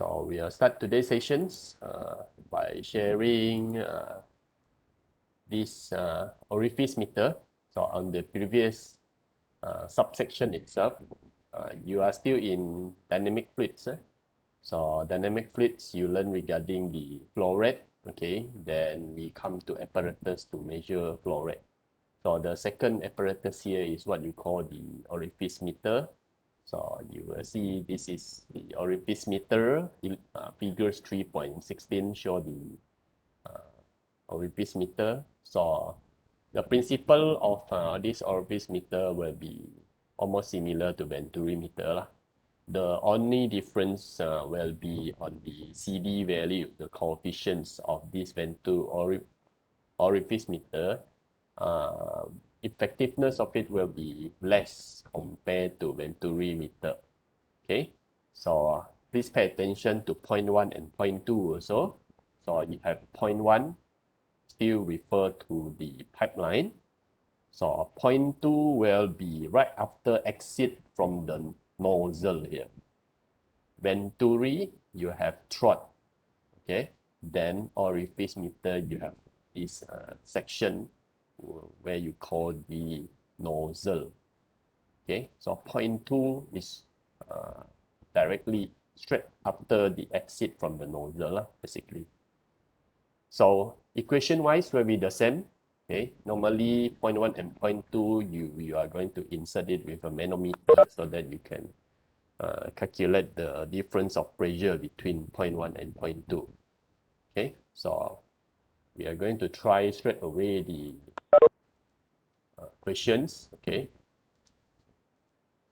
So we'll start today's sessions by sharing this orifice meter. So on the previous subsection itself, you are still in dynamic fluids. So dynamic fluids, you learn regarding the flow rate. Okay, then we come to apparatus to measure flow rate. So the second apparatus here is what you call the orifice meter. So you will see this is the orifice meter. Figures 3.16 show the orifice meter. So the principle of this orifice meter will be almost similar to Venturi meter lah. The only difference will be on the CD value, the coefficients of this orifice meter. Effectiveness of it will be less compared to Venturi meter. Okay, so please pay attention to point 1 and point 2 also. So you have point 1 still refer to the pipeline. So point 2 will be right after exit from the nozzle here. Venturi, you have throat. Okay, then orifice meter, you have this section where you call the nozzle. Okay, so point 2 is directly straight after the exit from the nozzle, basically. So equation wise will be the same. Okay, normally point 1 and point 2, you are going to insert it with a manometer so that you can calculate the difference of pressure between point 1 and point 2. Okay, so we are going to try straight away the questions. Okay,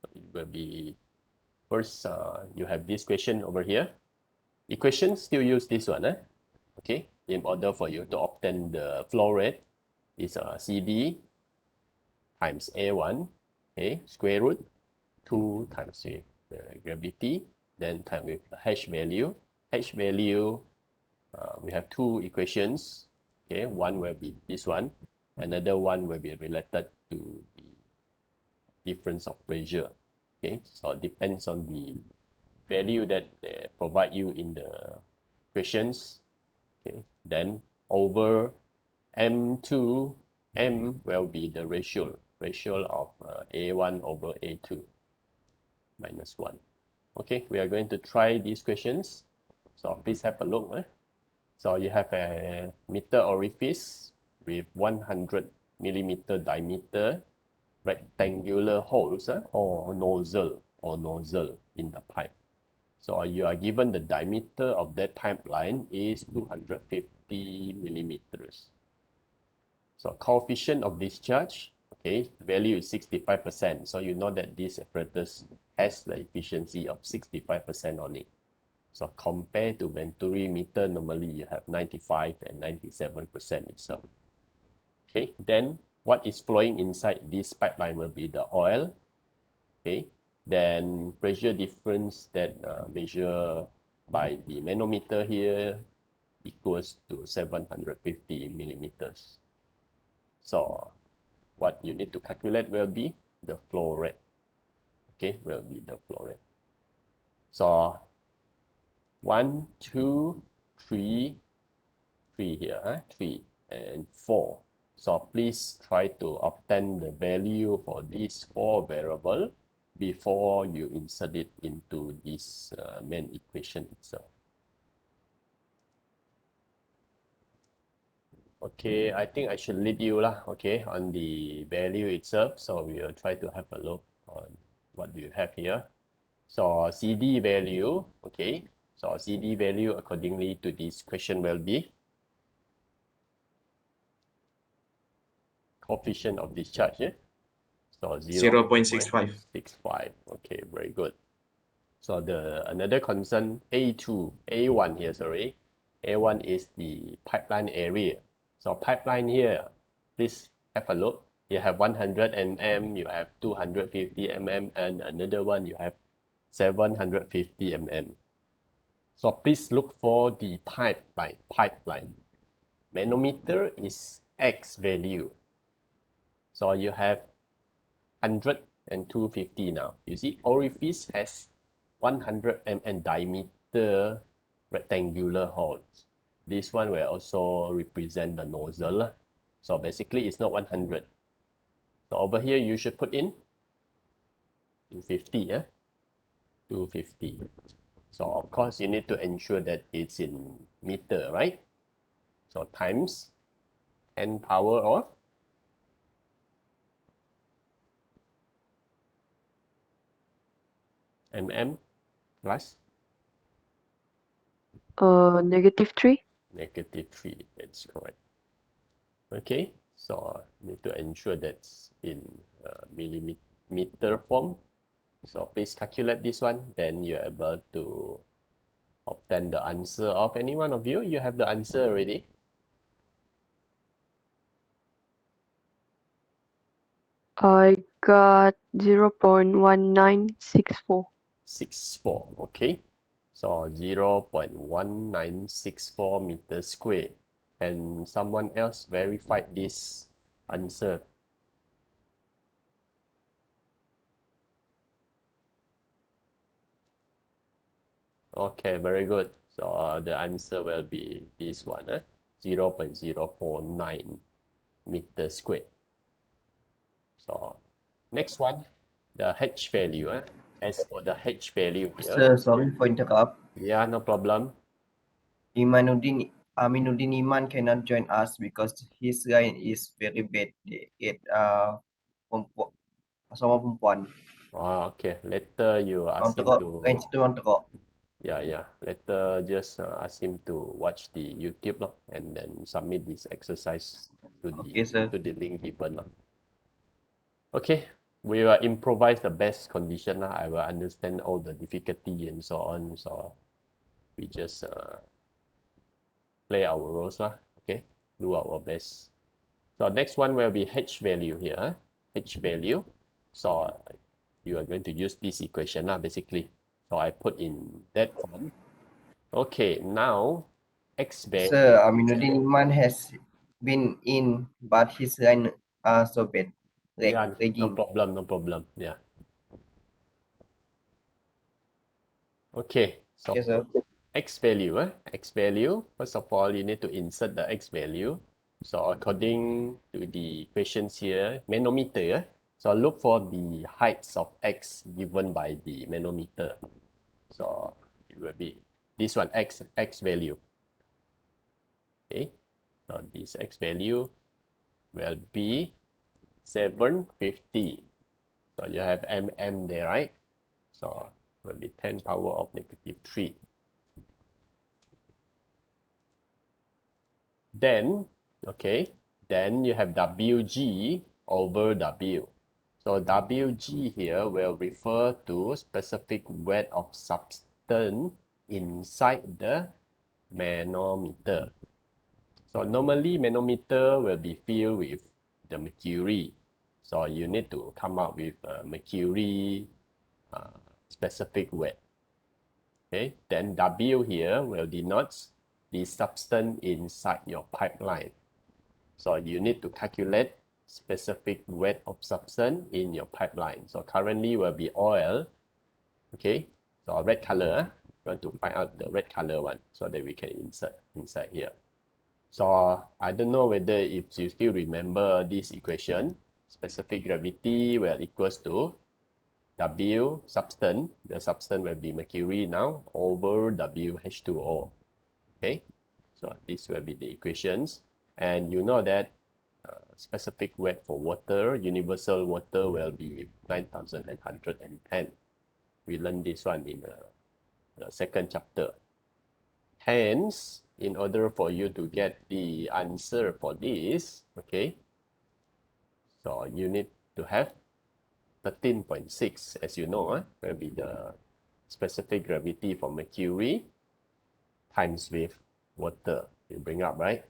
so it will be first you have this question over here. Equation still use this one. Okay, in order for you to obtain the flow rate is CD times A1, okay, square root 2 times the gravity, then times with the H value. H value, we have two equations. Okay, one will be this one, another one will be related to the difference of pressure. Okay, so it depends on the value that they provide you in the questions. Okay, then over M2, M will be the ratio of A1 over A2 minus 1. Okay, we are going to try these questions. So please have a look. So you have a meter orifice with 100 millimeter diameter, rectangular holes or nozzle in the pipe. So you are given the diameter of that pipeline is 250 millimeters. So coefficient of discharge, okay, value is 65%. So you know that this apparatus has the efficiency of 65% on it. So compared to Venturi meter, normally you have 95 and 97% itself. Okay, then what is flowing inside this pipeline will be the oil. Okay, then pressure difference that measure by the manometer here equals to 750 millimeters. So what you need to calculate will be the flow rate. Okay, will be the flow rate. So 1, 2, 3 here, 3 and 4. So please try to obtain the value for these 4 variables before you insert it into this main equation itself. Okay, I think I should lead you okay, on the value itself. So we will try to have a look on what you have here. So CD value, okay. So CD value accordingly to this question will be coefficient of discharge. So 0.65. 0.65. Okay, very good. So another concern A1 here, sorry. A1 is the pipeline area. So pipeline here, please have a look. You have 100 mm, you have 250 mm, and another one you have 750 mm. So please look for the pipeline. Manometer is X value. So you have 100 and 250 now. You see, orifice has 100 mm the rectangular holes. This one will also represent the nozzle. So basically it's not 100. So over here you should put in 250, yeah? 250. So of course you need to ensure that it's in meter, right? So times 10 power of mm plus -3. -3. That's correct. Okay, so need to ensure that's in millimeter form. So please calculate this one, then you're able to obtain the answer of any one of you. You have the answer already. I got 0.1964. 64, okay? So 0.1964 meters square. And someone else verified this answer. Okay, very good. So the answer will be this one, 0.049 meters square. So next one, the H value. As for the H value here, Sir, sorry for interrupt. yeah, no problem. Aminuddin Iman cannot join us because his line is very bad. It sama perempuan. Okay, later you Orang ask him teruk, to, kan cerita orang teruk. yeah, later just ask him to watch the YouTube and then submit this exercise to Okay, sir. the link given. Okay, we will improvise the best condition. I will understand all the difficulty and so on. So we just play our roles, okay, do our best. So next one will be H value here. H value. So you are going to use this equation basically. So I put in that form. Okay, now X value. Sir, Aminuddin Iman has been in, but his line are so bad. Yeah, no Lagging. problem, no problem. Yeah. Okay, so Okay, sir. X value, X value, first of all, you need to insert the X value. So according to the questions here, manometer, so look for the heights of X given by the manometer. So it will be this one, X value. Okay, so this X value will be 750. So you have mm there, right? So it will be 10 power of -3. Then, okay, then you have WG over W. So WG here will refer to specific weight of substance inside the manometer. So normally manometer will be filled with the mercury. So you need to come up with a mercury specific weight. Okay, then W here will denote the substance inside your pipeline. So you need to calculate specific weight of substance in your pipeline. So currently will be oil. Okay, so red color. We want to find out the red color one so that we can insert inside here. So I don't know whether if you still remember this equation, specific gravity will equals to W substance, the substance will be mercury now, over WH2O. Okay, so this will be the equations. And you know that specific weight for water, universal water will be 9,810. We learned this one in the second chapter. Hence, in order for you to get the answer for this, okay, so you need to have 13.6, as you know, will be the specific gravity for mercury times with water. You bring up, right?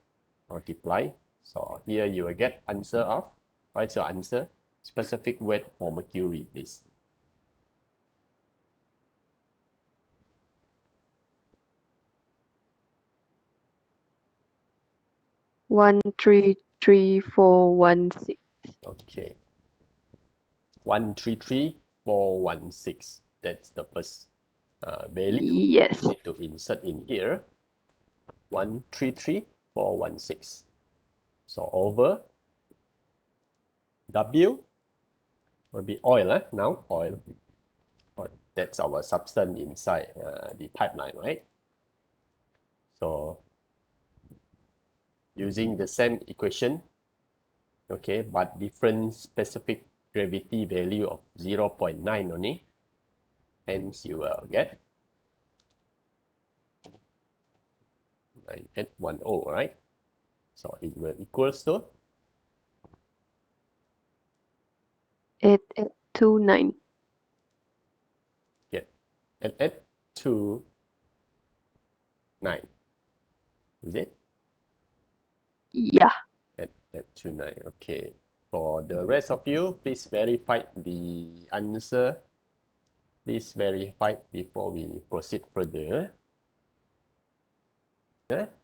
Multiply. So here you will get answer of, what's your answer? Specific weight for mercury, please. One 33416. Okay. 133416. That's the first value. Yes. Need to insert in here 133,416. So over W will be oil, now oil. That's our substance inside the pipeline, right? So using the same equation, okay, but different specific gravity value of 0.9 only, hence you will get 9810, right? So it will equals to 8829. get 8829. Is it? Yeah. 8829. Okay. For the rest of you, please verify the answer. Please verify before we proceed further.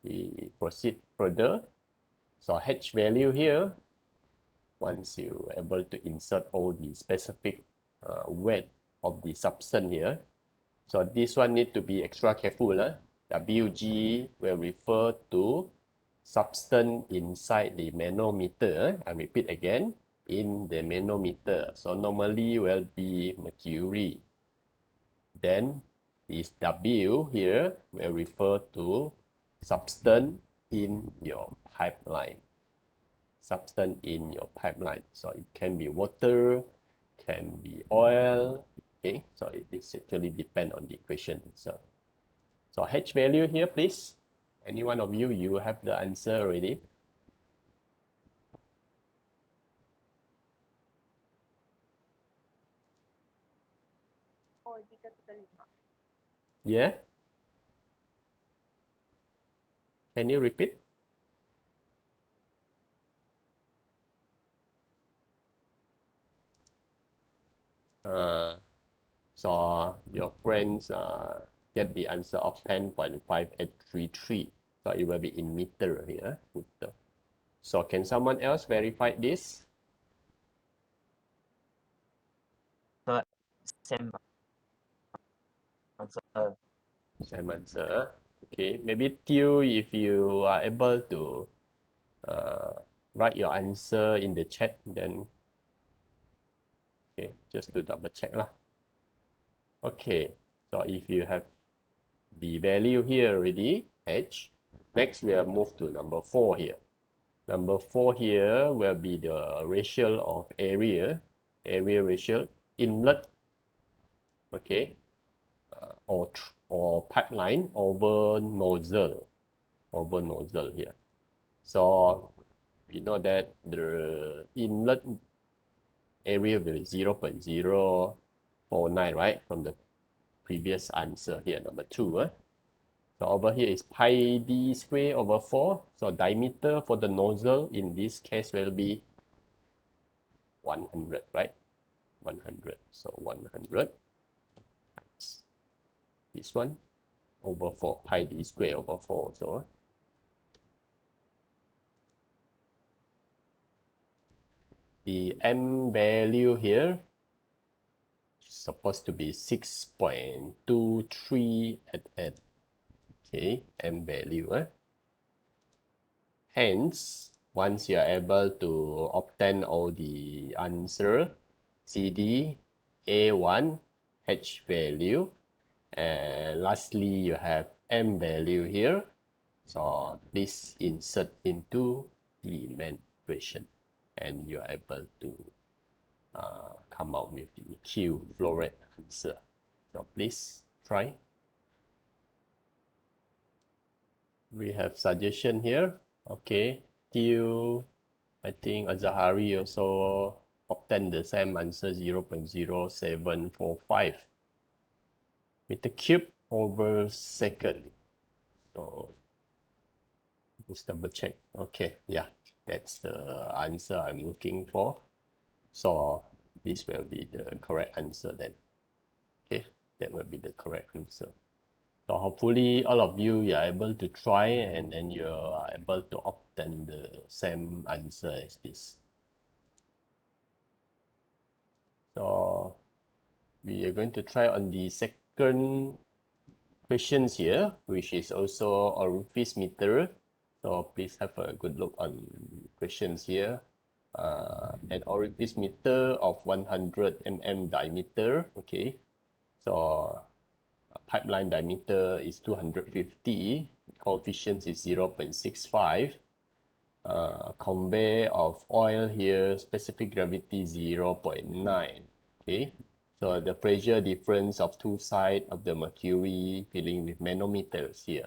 We proceed further. So H value here, once you are able to insert all the specific weight of the substance here. So this one need to be extra careful. WG will refer to substance inside the manometer. I repeat again, in the manometer. So normally will be mercury. Then this W here will refer to substance in your pipeline. Substance in your pipeline. So it can be water, can be oil. Okay, so it actually depend on the equation itself. So H value here, please. Any one of you, you have the answer already. Yeah? Can you repeat? So your friends get the answer of 10.5833. So it will be in meter here. Meter. So can someone else verify this? Same answer. Same answer. Okay, maybe Theo, if you are able to write your answer in the chat, then okay, just to double check lah. Okay, so if you have the value here already, H, next we'll move to number 4 here. Number 4 here will be the ratio of area ratio, inlet, okay, or pipeline over nozzle here. So we know that the inlet area will be 0.049, right? From the previous answer here, number 2. So over here is pi d square over 4. So diameter for the nozzle in this case will be 100, right? 100. So 100 times this one over 4, pi d square over 4. So the m value here is supposed to be 6.23 at okay, m value. Hence, once you are able to obtain all the answer, CD, A1, H value, and lastly you have M value here. So please insert into the main equation and you are able to come out with the Q flow rate answer. So please try. We have suggestion here. Okay, Q, I think Azahari also obtained the same answer, 0.0745 meter cube over second. So just double check. Okay, yeah, that's the answer I'm looking for. So this will be the correct answer then. Okay, that will be the correct answer. So hopefully all of you are able to try and then you are able to obtain the same answer as this. So we are going to try on the second questions here, which is also Orifice Meter. So please have a good look on questions here. An Orifice Meter of 100 mm diameter. Okay, so pipeline diameter is 250. Coefficient is 0.65. Convey of oil here, specific gravity 0.9. Okay, so the pressure difference of two sides of the mercury filling with manometers here.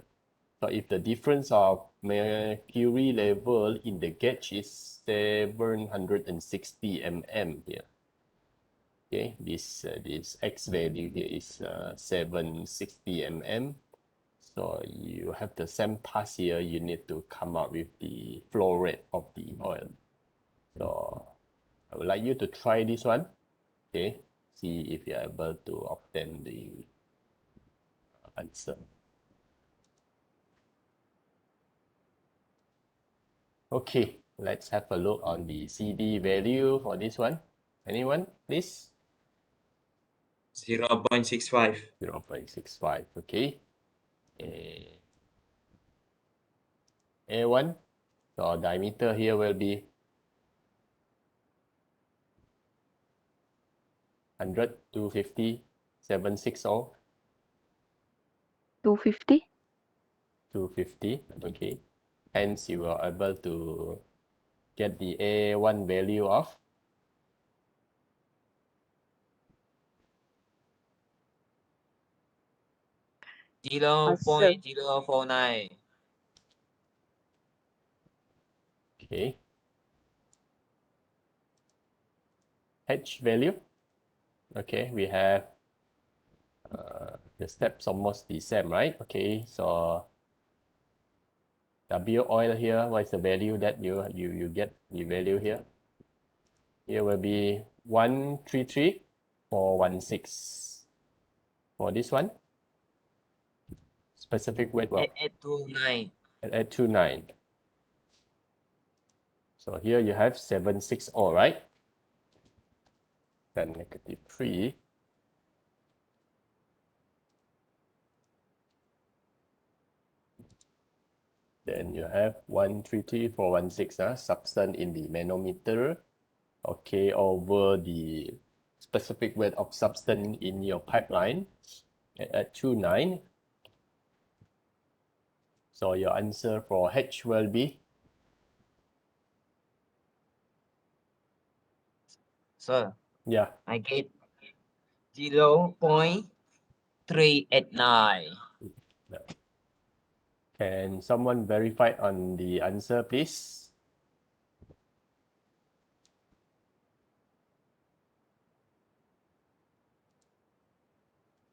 So if the difference of mercury level in the gauge is 760 mm here. Okay, this X value here is 760 mm. So you have the same pass here, you need to come up with the flow rate of the oil. So I would like you to try this one. Okay, see if you're able to obtain the answer. Okay, let's have a look on the CD value for this one. Anyone, please? 0.65. 0.65, okay. A1, so diameter here will be 100, 250, 760, 250. 250, okay. Hence, you are able to get the A1 value of 0.049. okay. H value. Okay, we have the steps almost the same, right? Okay, so W oil here, what is the value that you get the value here? Here will be 133,416. For this one, specific weight well, 829. at 829. So here you have 760, right? Then -3. Then you have 133,416 substance in the manometer. Okay, over the specific weight of substance in your pipeline at 29. So your answer for H will be? Sir, Yeah. I get 0.389. Can someone verify on the answer, please?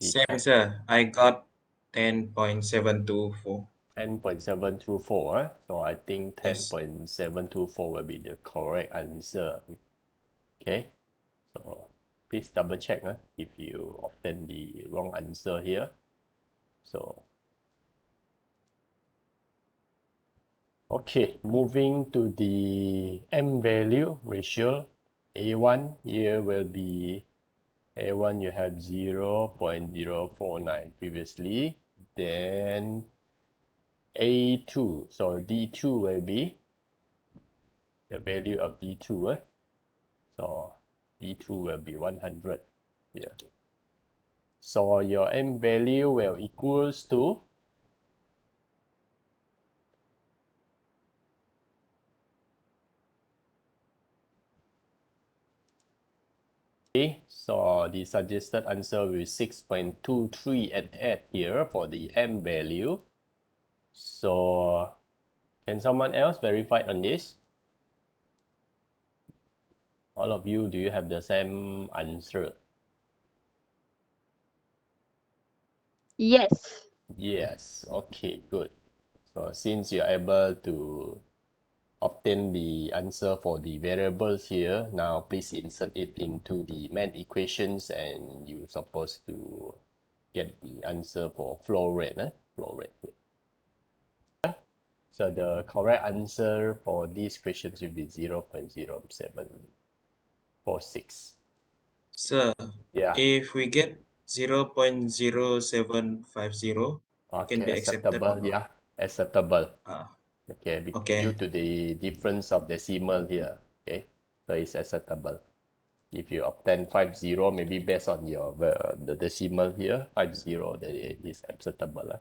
Same, sir. I got 10.724. 10.724. So I think Yes. 10.724 will be the correct answer. Okay. So please double check if you obtain the wrong answer here. So okay, moving to the M value ratio. A1 here will be A1 you have 0.049 previously. Then A2, so D2 will be the value of D2. So D2 will be 100 here. So your M value will equals to okay, so the suggested answer is 6.23 at 8 here for the M value. So can someone else verify on this? All of you, do you have the same answer? Yes. Yes, okay, good. So since you're able to obtain the answer for the variables here, now please insert it into the math equations and you're supposed to get the answer for flow rate. Flow rate. So the correct answer for these questions will be 0.0746. Sir, Yeah. if we get 0.0750 can Okay, be accepted or acceptable. not? Yeah, acceptable. Ah, Okay, okay. due to the difference of decimal here. Okay, so it's acceptable. If you obtain 50, maybe based on your the decimal here, 50, then it is acceptable.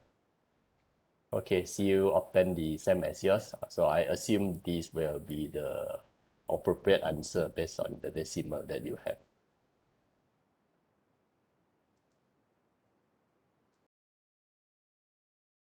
Okay, so you obtain the same as yours. So I assume this will be the appropriate answer based on the decimal that you have.